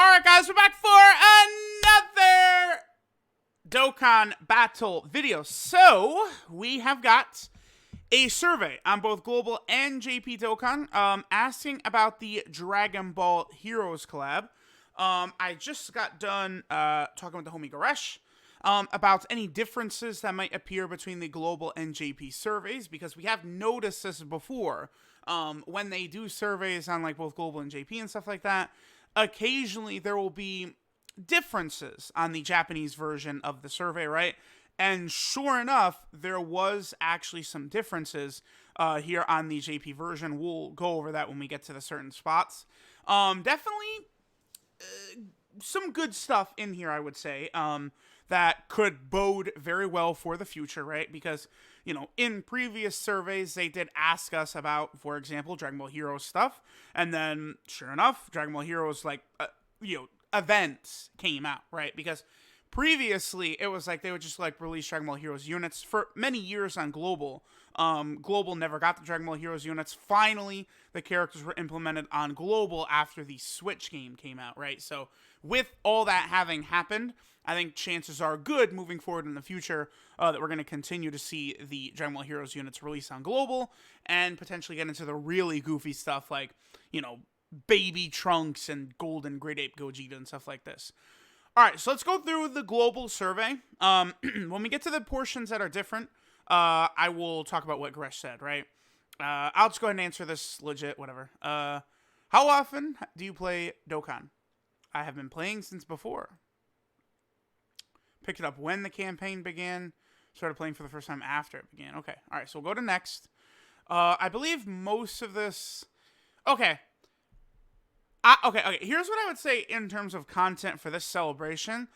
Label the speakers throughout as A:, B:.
A: Alright guys, we're back for another Dokkan battle video. So, we have got a survey on both Global and JP Dokkan asking about the Dragon Ball Heroes collab. I just got done talking with the homie Goresh about any differences that might appear between the Global and JP surveys, because we have noticed this before. When they do surveys on like both Global and JP and stuff like that, occasionally there will be differences on the Japanese version of the survey, right? And sure enough, there was actually some differences here on the JP version. We'll go over that when we get to the certain spots. Definitely some good stuff in here, I would say, that could bode very well for the future, right? Because, you know, in previous surveys, they did ask us about, for example, Dragon Ball Heroes stuff. And then, sure enough, Dragon Ball Heroes, like, events came out, right? Because previously, it was like they would just, like, release Dragon Ball Heroes units for many years on Global. Global never got the Dragon Ball Heroes units. Finally, the characters were implemented on Global after the Switch game came out, right? So, with all that having happened, I think chances are good moving forward in the future that we're going to continue to see the Dragon Ball Heroes units released on Global and potentially get into the really goofy stuff like, you know, Baby Trunks and Golden Great Ape Gogeta and stuff like this. All right, so let's go through the Global survey. When we get to the portions that are different, I will talk about what Gresh said, right? I'll just go ahead and answer this legit, whatever. How often do you play Dokkan? I have been playing since before. Picked it up when the campaign began. Started playing for the first time after it began. Okay, all right, so we'll go to next. I believe most of this... Okay. Okay, here's what I would say in terms of content for this celebration.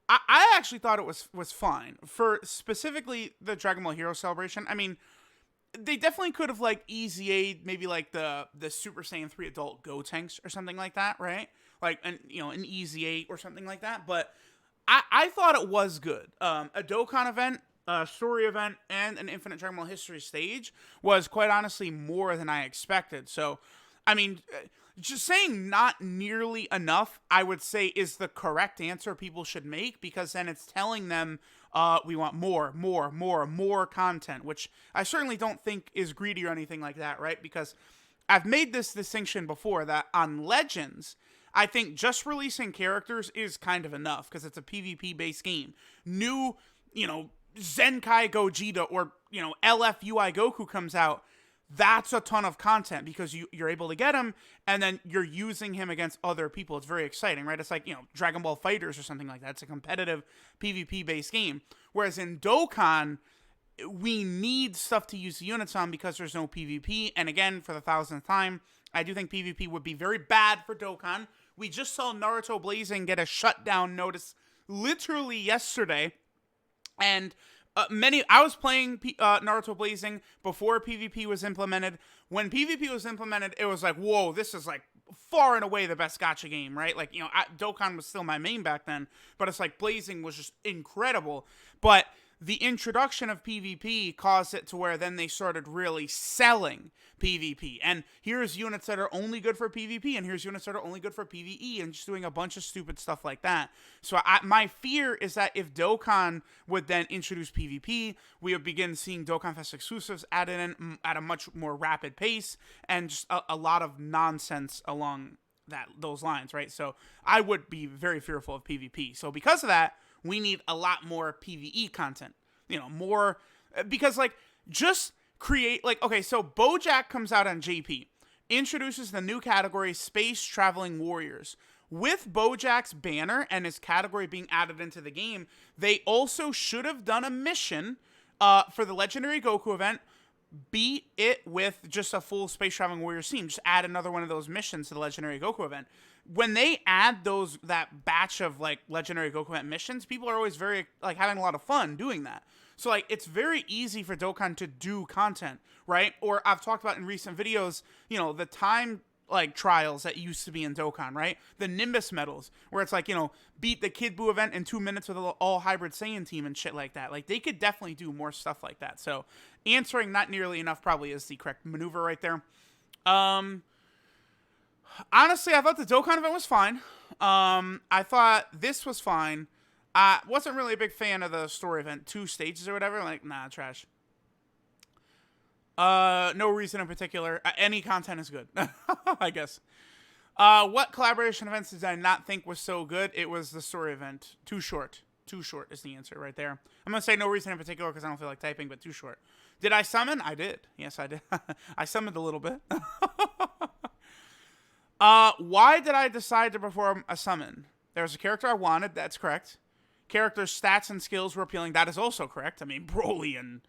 A: I actually thought it was fine. For specifically the Dragon Ball Hero celebration, I mean, they definitely could have, like, easy-aid maybe, like, the Super Saiyan 3 adult Gotenks or something like that, right? Like, an Easy 8 or something like that, but I thought it was good. A Dokkan event, a story event, and an Infinite Dragon Ball History stage was, quite honestly, more than I expected. So, I mean, just saying not nearly enough, I would say, is the correct answer people should make, because then it's telling them we want more content, which I certainly don't think is greedy or anything like that, right? Because I've made this distinction before that on Legends, I think just releasing characters is kind of enough, because it's a PvP-based game. New, Zenkai Gogeta or, LFUI Goku comes out, that's a ton of content, because you're able to get him, and then you're using him against other people. It's very exciting, right? It's like, Dragon Ball FighterZ or something like that. It's a competitive PvP-based game. Whereas in Dokkan, we need stuff to use the units on because there's no PvP. And again, for the 1000th time, I do think PvP would be very bad for Dokkan. We just saw Naruto Blazing get a shutdown notice literally yesterday. And I was playing Naruto Blazing before PvP was implemented. When PvP was implemented, it was like, whoa, this is like far and away the best gacha game, right? Like, Dokkan was still my main back then, but it's like Blazing was just incredible. But the introduction of PvP caused it to where then they started really selling PvP. And here's units that are only good for PvP, and here's units that are only good for PvE, and just doing a bunch of stupid stuff like that. So my fear is that if Dokkan would then introduce PvP, we would begin seeing Dokkan Fest exclusives added in at a much more rapid pace, and just a lot of nonsense along those lines, right? So I would be very fearful of PvP. So because of that, we need a lot more PvE content, more, because just create, okay, so BoJack comes out on JP, introduces the new category, Space Traveling Warriors. With BoJack's banner and his category being added into the game, they also should have done a mission for the Legendary Goku event, beat it with just a full Space Traveling Warriors team. Just add another one of those missions to the Legendary Goku event. When they add that batch of Legendary Goku event missions, people are always very having a lot of fun doing that. So it's very easy for Dokkan to do content, right? Or I've talked about in recent videos, the time trials that used to be in Dokkan, right? The Nimbus medals, where it's beat the Kid Buu event in 2 minutes with an all hybrid Saiyan team and shit like that. They could definitely do more stuff like that. So answering not nearly enough probably is the correct maneuver right there. Honestly, I thought the Dokkan event was fine. I thought this was fine. I wasn't really a big fan of the story event, 2 stages or whatever. Like, nah, trash. No reason in particular. Any content is good, I guess. What collaboration events did I not think was so good? It was the story event. Too short. Too short is the answer right there. I'm going to say no reason in particular because I don't feel like typing, but too short. Did I summon? I did. Yes, I did. I summoned a little bit. Why did I decide to perform a summon? There was a character I wanted. That's correct. Character's stats and skills were appealing. That is also correct. I mean, Broly and,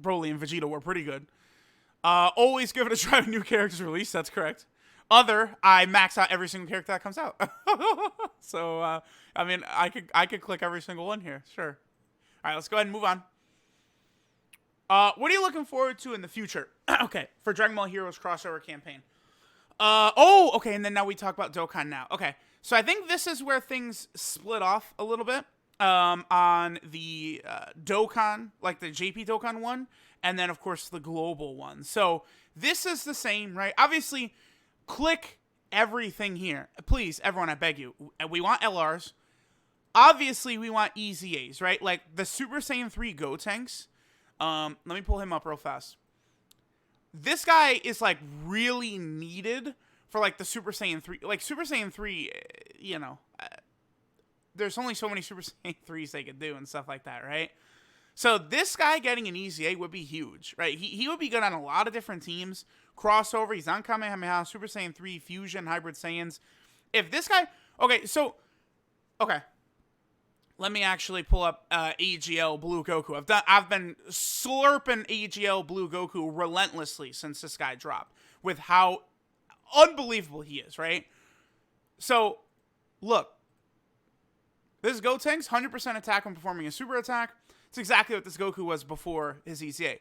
A: Broly and Vegeta were pretty good. Always give it a try when new characters release. That's correct. I max out every single character that comes out. So, I mean, I could click every single one here. Sure. All right, let's go ahead and move on. What are you looking forward to in the future? Okay, for Dragon Ball Heroes crossover campaign. Okay, and then now we talk about Dokkan now. Okay, so I think this is where things split off a little bit. On the Dokkan, like the JP Dokkan one, and then of course the global one. So this is the same, right? Obviously, click everything here. Please, everyone, I beg you. We want LRs. Obviously, we want EZAs, right? Like the Super Saiyan 3 Gotenks. Let me pull him up real fast. This guy is like really needed for like the Super Saiyan 3. Like Super Saiyan 3, there's only so many Super Saiyan 3s they could do and stuff like that, right? So this guy getting an EZA would be huge, right? He would be good on a lot of different teams. Crossover, he's on Kamehameha, Super Saiyan 3, Fusion, Hybrid Saiyans. If this guy... Okay. Let me actually pull up AGL Blue Goku. I've been slurping AGL Blue Goku relentlessly since this guy dropped with how unbelievable he is, right? So, look. This is Gotenks, 100% attack when performing a super attack. It's exactly what this Goku was before his EZA.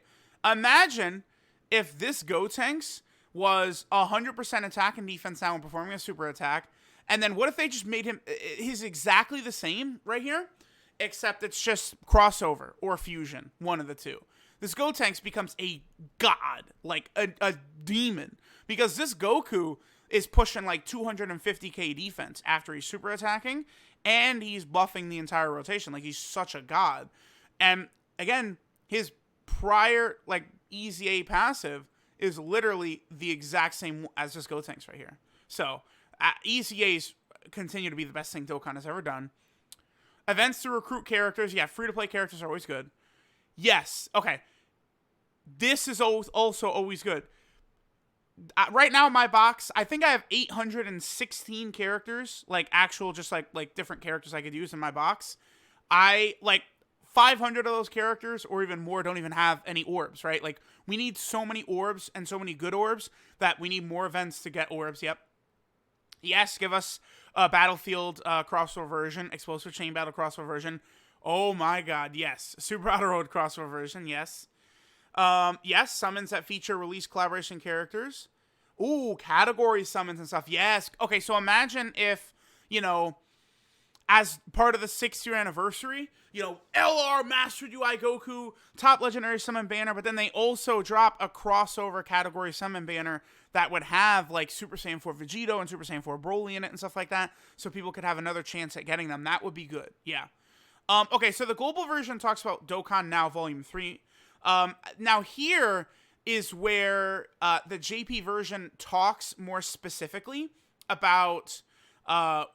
A: Imagine if this Gotenks was 100% attack and defense now when performing a super attack, and then what if they just made him, he's exactly the same right here, except it's just crossover or fusion, one of the two. This Gotenks becomes a god, like a demon, because this Goku is pushing like 250k defense after he's super attacking, and he's buffing the entire rotation. Like, he's such a god. And, again, his prior, like, EZA passive is literally the exact same as this Gotenks right here. So, EZAs continue to be the best thing Dokkan has ever done. Events to recruit characters. Yeah, free-to-play characters are always good. Yes. Okay. This is also always good. Right now in my box, I think I have 816 characters, like actual just like different characters I could use in my box. I like 500 of those characters or even more don't even have any orbs, right? Like, we need so many orbs and so many good orbs that we need more events to get orbs. Yep. Yes, give us a Battlefield crossover version, Explosive Chain Battle crossover version. Oh my god, yes. Super Auto Road crossover version, yes. Yes, summons that feature release collaboration characters. Ooh, category summons and stuff. Yes. Okay, so imagine if, as part of the 6th-year anniversary, LR Mastered UI Goku, top legendary summon banner, but then they also drop a crossover category summon banner that would have, like, Super Saiyan 4 Vegito and Super Saiyan 4 Broly in it and stuff like that, so people could have another chance at getting them. That would be good. Yeah. Okay, so the global version talks about Dokkan Now Volume 3. Now here is where the JP version talks more specifically about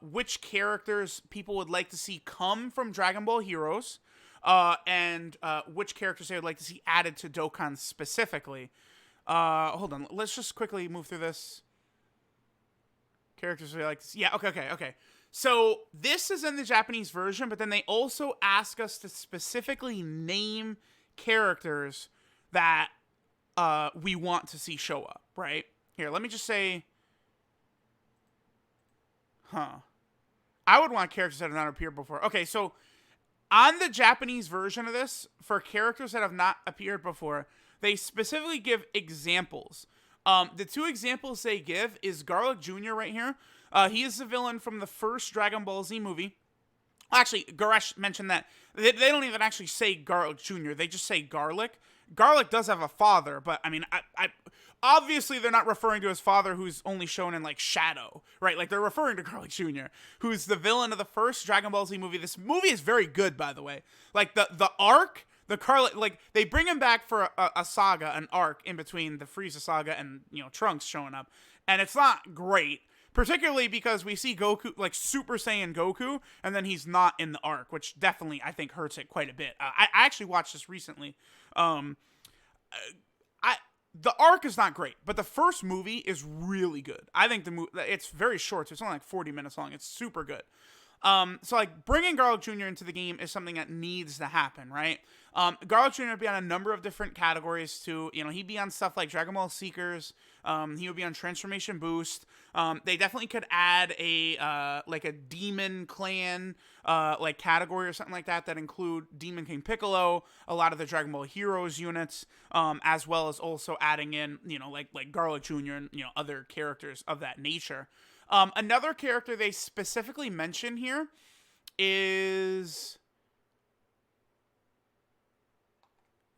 A: which characters people would like to see come from Dragon Ball Heroes, and which characters they would like to see added to Dokkan specifically. Hold on, let's just quickly move through this. Characters we like to see. Yeah, okay. So this is in the Japanese version, but then they also ask us to specifically name characters that we want to see show up, right? Here, let me just say... I would want characters that have not appeared before. Okay, so on the Japanese version of this, for characters that have not appeared before, they specifically give examples. The 2 examples they give is Garlic Jr. right here. He is the villain from the first Dragon Ball Z movie. Actually, Garesh mentioned that they don't even actually say Garlic Jr. They just say Garlic. Garlic does have a father, but I mean, obviously they're not referring to his father, who's only shown in like shadow, right? Like they're referring to Garlic Jr., who's the villain of the first Dragon Ball Z movie. This movie is very good, by the way. Like the arc, the Carly, like they bring him back for a saga, an arc in between the Frieza saga and Trunks showing up, and it's not great. Particularly because we see Goku, like Super Saiyan Goku, and then he's not in the arc, which definitely, I think, hurts it quite a bit. I actually watched this recently. The arc is not great, but the first movie is really good. I think it's very short, so it's only like 40 minutes long. It's super good. So like bringing Garlic Jr. into the game is something that needs to happen, right? Garlic Jr. would be on a number of different categories too. He'd be on stuff like Dragon Ball Seekers. He would be on Transformation Boost. They definitely could add like a Demon Clan like category or something like that include Demon King Piccolo, a lot of the Dragon Ball Heroes units, as well as also adding in like Garlic Jr. and other characters of that nature. Another character they specifically mention here is...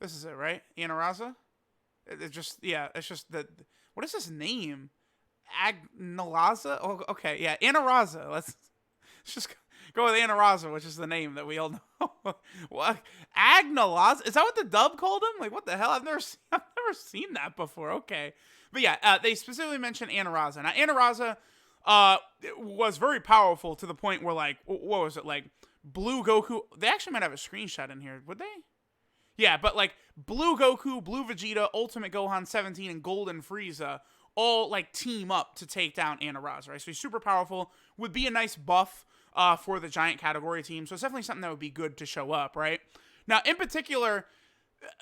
A: This is it, right? Anaraza? It's just the... What is his name? Agnalaza? Oh, okay, yeah, Anaraza. Let's just go with Anaraza, which is the name that we all know. What? Agnalaza? Is that what the dub called him? Like, what the hell? I've never seen that before. Okay. But yeah, they specifically mentioned Anaraza. Now, Anaraza... was very powerful to the point where, like, what was it, like, Blue Goku, they actually might have a screenshot in here, would they? Yeah, but, like, Blue Goku, Blue Vegeta, Ultimate Gohan 17, and Golden Frieza all, like, team up to take down Anaraza, right? So he's super powerful, would be a nice buff for the giant category team, so it's definitely something that would be good to show up, right? Now, in particular,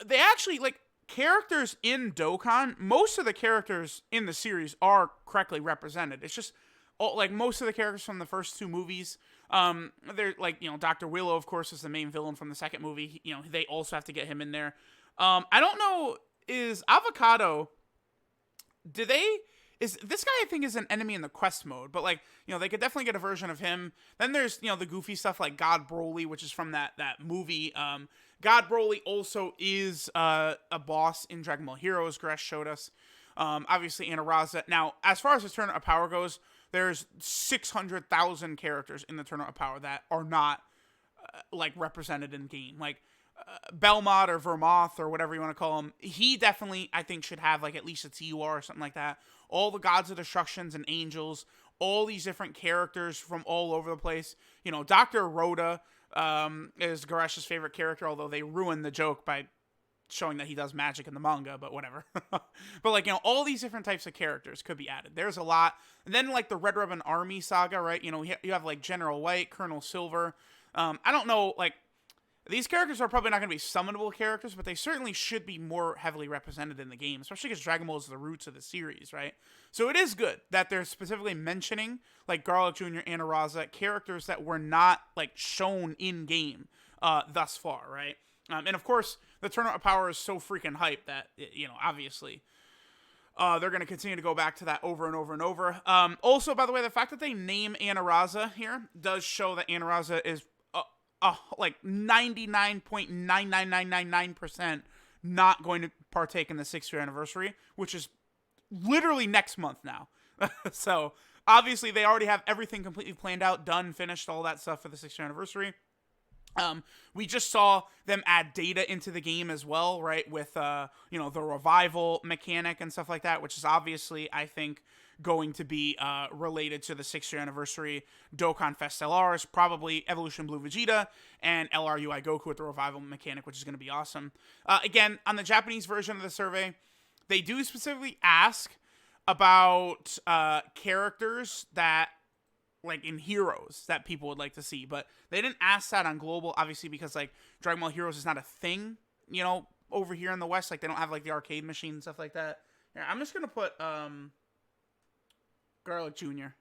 A: they actually, like, characters in Dokkan, most of the characters in the series are correctly represented. It's just... like most of the characters from the first two movies, they're like, Dr. Willow, of course, is the main villain from the second movie. They also have to get him in there. I don't know, is Avocado, is this guy, I think, is an enemy in the quest mode, but like, they could definitely get a version of him. Then there's, the goofy stuff like God Broly, which is from that movie. God Broly also is a boss in Dragon Ball Heroes, Gresh showed us. Obviously Anaraza. Now, as far as the Tournament of Power goes, there's 600,000 characters in the Tournament of Power that are not, like, represented in game. Like, Belmont or Vermoth or whatever you want to call him, he definitely, I think, should have, like, at least a TUR or something like that. All the Gods of Destructions and Angels, all these different characters from all over the place. Dr. Rhoda is Garesh's favorite character, although they ruined the joke by showing that he does magic in the manga, but whatever. But like, all these different types of characters could be added. There's a lot. And then like the Red Ribbon Army saga, right? You have like General White, Colonel Silver. I don't know, like, these characters are probably not going to be summonable characters, but they certainly should be more heavily represented in the game, especially because Dragon Ball is the roots of the series, right? So it is good that they're specifically mentioning, like, Garlic Jr. and Araza, characters that were not, like, shown in-game thus far, right? And of course, the Tournament of Power is so freaking hype that, obviously, they're going to continue to go back to that over and over and over. Also, by the way, the fact that they name Anaraza here does show that Anaraza is like 99.99999% not going to partake in the 6-year anniversary, which is literally next month now. So, obviously, they already have everything completely planned out, done, finished, all that stuff for the 6-year anniversary. We just saw them add data into the game as well, right? With, the revival mechanic and stuff like that, which is obviously, I think, going to be related to the 6-year anniversary Dokkan Fest LRs, probably Evolution Blue Vegeta, and LRUI Goku with the revival mechanic, which is going to be awesome. Again, on the Japanese version of the survey, they do specifically ask about characters that, like, in Heroes that people would like to see, but they didn't ask that on global, obviously, because, like, Dragon Ball Heroes is not a thing, over here in the West. Like, they don't have, like, the arcade machine and stuff like that. Yeah, I'm just gonna put Garlic Jr.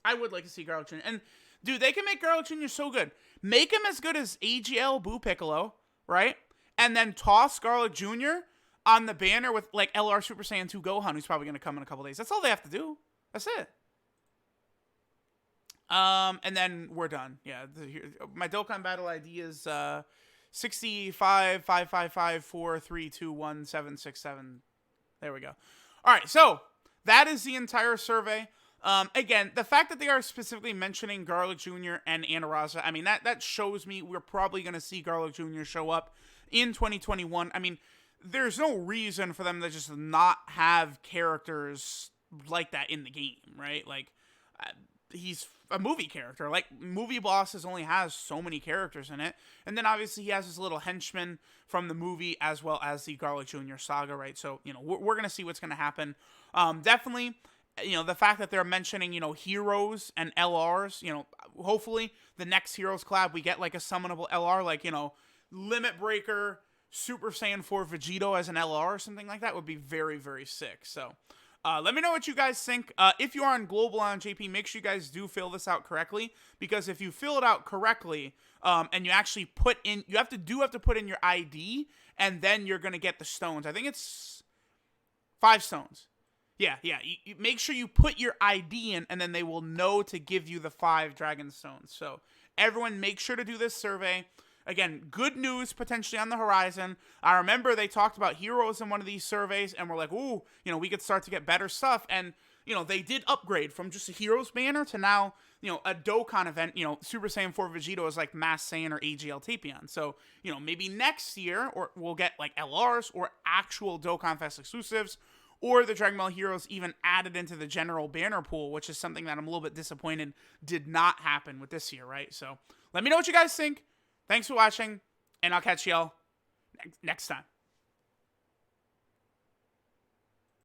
A: I would like to see Garlic Jr. And, dude, they can make Garlic Jr. so good. Make him as good as AGL Boo Piccolo, right? And then toss Garlic Jr. on the banner with, like, LR Super Saiyan 2 Gohan, who's probably going to come in a couple days. That's all they have to do. That's it. And then we're done. Yeah, my Dokkan battle ID is 655554321767. There we go. All right, so that is the entire survey. Again, the fact that they are specifically mentioning Garlic Jr. and Anaraza, I mean, that shows me we're probably going to see Garlic Jr. show up in 2021. I mean, there's no reason for them to just not have characters like that in the game, right? Like, he's a movie character. Like, Movie Bosses only has so many characters in it. And then, obviously, he has his little henchman from the movie as well as the Garlic Jr. saga, right? So, we're going to see what's going to happen. Definitely, the fact that they're mentioning, heroes and LRs, hopefully the next Heroes collab, we get, like, a summonable LR, like, Limit Breaker, Super Saiyan 4 Vegito as an LR or something like that would be very, very sick. So, let me know what you guys think. If you are on Global on JP, make sure you guys do fill this out correctly, because if you fill it out correctly, and you actually put in, you have to put in your ID, and then you're gonna get the stones. I think it's 5 stones. Yeah. You make sure you put your ID in, and then they will know to give you the 5 dragon stones. So everyone, make sure to do this survey. Again, good news potentially on the horizon. I remember they talked about heroes in one of these surveys, and we're like, ooh, we could start to get better stuff. And, they did upgrade from just a heroes banner to now, a Dokkan event, Super Saiyan 4 Vegito is like Mass Saiyan or AGL Tapion. So, maybe next year, or we'll get like LRs or actual Dokkan Fest exclusives, or the Dragon Ball Heroes even added into the general banner pool, which is something that I'm a little bit disappointed did not happen with this year, right? So, let me know what you guys think. Thanks for watching, and I'll catch y'all next time.